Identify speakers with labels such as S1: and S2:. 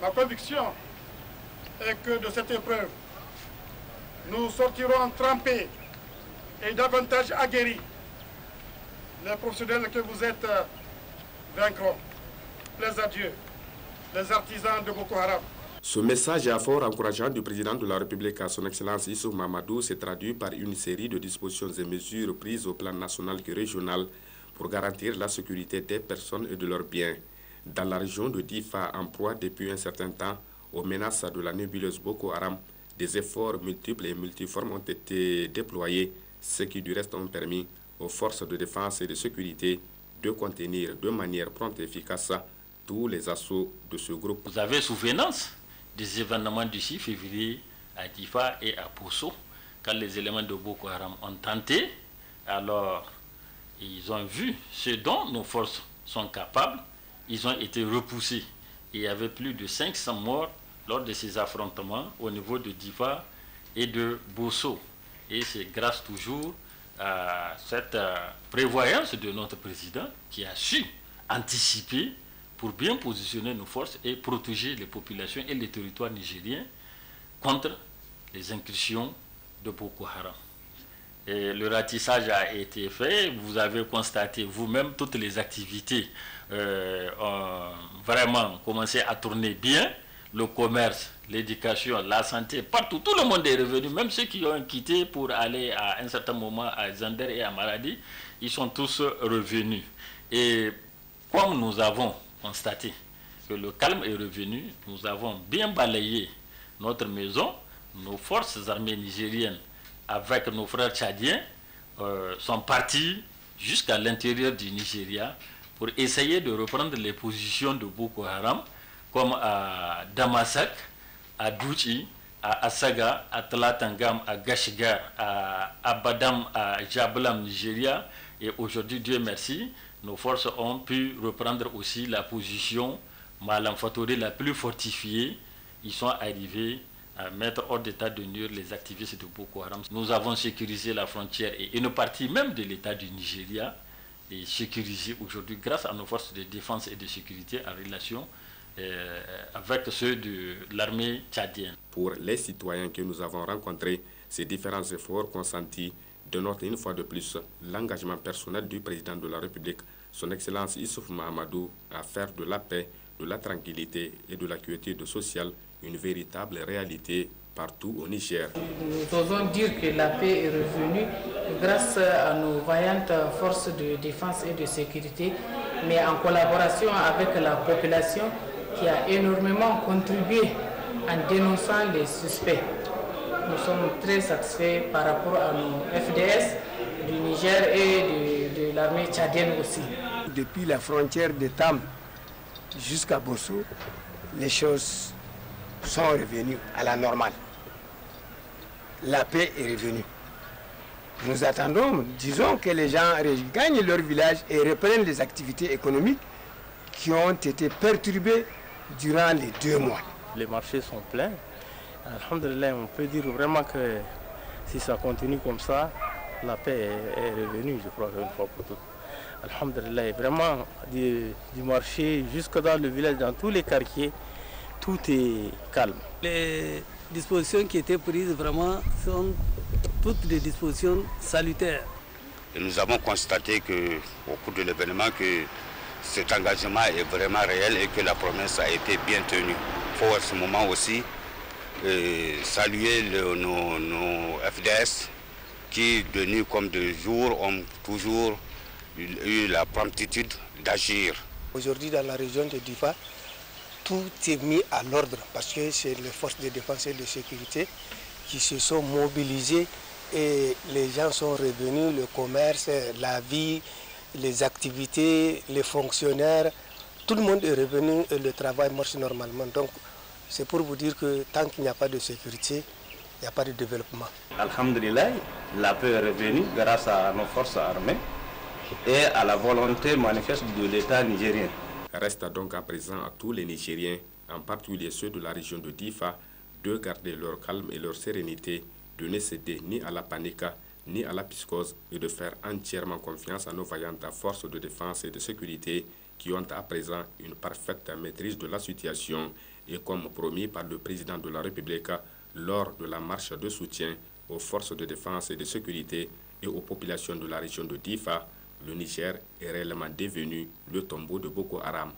S1: Ma conviction est que de cette épreuve, nous sortirons trempés et davantage aguerris. Les professionnels que vous êtes vaincront. Les adieux, les artisans de Boko Haram.
S2: Ce message fort encourageant du président de la République à son Excellence Issouf Mahamadou s'est traduit par une série de dispositions et mesures prises au plan national et régional pour garantir la sécurité des personnes et de leurs biens. Dans la région de Difa, en proie depuis un certain temps aux menaces de la nébuleuse Boko Haram, des efforts multiples et multiformes ont été déployés, ce qui du reste ont permis aux forces de défense et de sécurité de contenir de manière prompte et efficace tous les assauts de ce groupe.
S3: Vous avez souvenance des événements du 6 février à Difa et à Posso, quand les éléments de Boko Haram ont tenté, alors ils ont vu ce dont nos forces sont capables, ils ont été repoussés. Il y avait plus de 500 morts lors de ces affrontements au niveau de Difa et de Bosso. Et c'est grâce toujours à cette prévoyance de notre président qui a su anticiper pour bien positionner nos forces et protéger les populations et les territoires nigériens contre les incursions de Boko Haram. Et le ratissage a été fait, vous avez constaté vous-même toutes les activités ont vraiment commencé à tourner bien, le commerce, l'éducation, la santé, partout, tout le monde est revenu, même ceux qui ont quitté pour aller à un certain moment à Zander et à Maradi, ils sont tous revenus. Et comme nous avons constaté que le calme est revenu, nous avons bien balayé notre maison, nos forces armées nigériennes avec nos frères tchadiens sont partis jusqu'à l'intérieur du Nigeria pour essayer de reprendre les positions de Boko Haram, comme à Damasak, à Douchi, à Asaga, à Talatangam, à Gashigar, à Abadam, à Jablam, Nigeria. Et aujourd'hui, Dieu merci, nos forces ont pu reprendre aussi la position Malam Fatoré la plus fortifiée. Ils sont arrivés à mettre hors d'état de nuire les activistes de Boko Haram. Nous avons sécurisé la frontière et une partie même de l'État du Nigeria est sécurisée aujourd'hui grâce à nos forces de défense et de sécurité en relation avec ceux de l'armée tchadienne.
S2: Pour les citoyens que nous avons rencontrés, ces différents efforts consentis dénotent une fois de plus l'engagement personnel du président de la République, son Excellence Issouf Mahamadou, à faire de la paix, de la tranquillité et de la quiétude sociale une véritable réalité partout au Niger.
S4: Nous osons dire que la paix est revenue grâce à nos vaillantes forces de défense et de sécurité, mais en collaboration avec la population qui a énormément contribué en dénonçant les suspects. Nous sommes très satisfaits par rapport à nos FDS du Niger et de l'armée tchadienne aussi.
S5: Depuis la frontière de Tam jusqu'à Bosso, les choses sont revenues à la normale. La paix est revenue. Nous attendons, disons que les gens gagnent leur village et reprennent les activités économiques qui ont été perturbées durant les 2 mois.
S6: Les marchés sont pleins. Alhamdulillah, on peut dire vraiment que si ça continue comme ça, la paix est revenue, je crois, une fois pour toutes. Alhamdulillah, vraiment, du marché jusque dans le village, dans tous les quartiers, tout est calme.
S7: Les dispositions qui étaient prises vraiment sont toutes des dispositions salutaires.
S8: Et nous avons constaté qu'au cours de l'événement que cet engagement est vraiment réel et que la promesse a été bien tenue. Il faut à ce moment aussi saluer nos FDS qui, de nuit comme de jour, ont toujours eu la promptitude d'agir.
S5: Aujourd'hui, dans la région de Difa, tout est mis à l'ordre parce que c'est les forces de défense et de sécurité qui se sont mobilisées et les gens sont revenus, le commerce, la vie, les activités, les fonctionnaires, tout le monde est revenu et le travail marche normalement. Donc c'est pour vous dire que tant qu'il n'y a pas de sécurité, il n'y a pas de développement.
S6: Alhamdulillah, la paix est revenue grâce à nos forces armées et à la volonté manifeste de l'État nigérien.
S2: Reste donc à présent à tous les Nigériens, en particulier ceux de la région de Difa, de garder leur calme et leur sérénité, de ne céder ni à la panique, ni à la psychose et de faire entièrement confiance à nos vaillantes forces de défense et de sécurité qui ont à présent une parfaite maîtrise de la situation et comme promis par le président de la République lors de la marche de soutien aux forces de défense et de sécurité et aux populations de la région de Difa, le Niger est réellement devenu le tombeau de Boko Haram.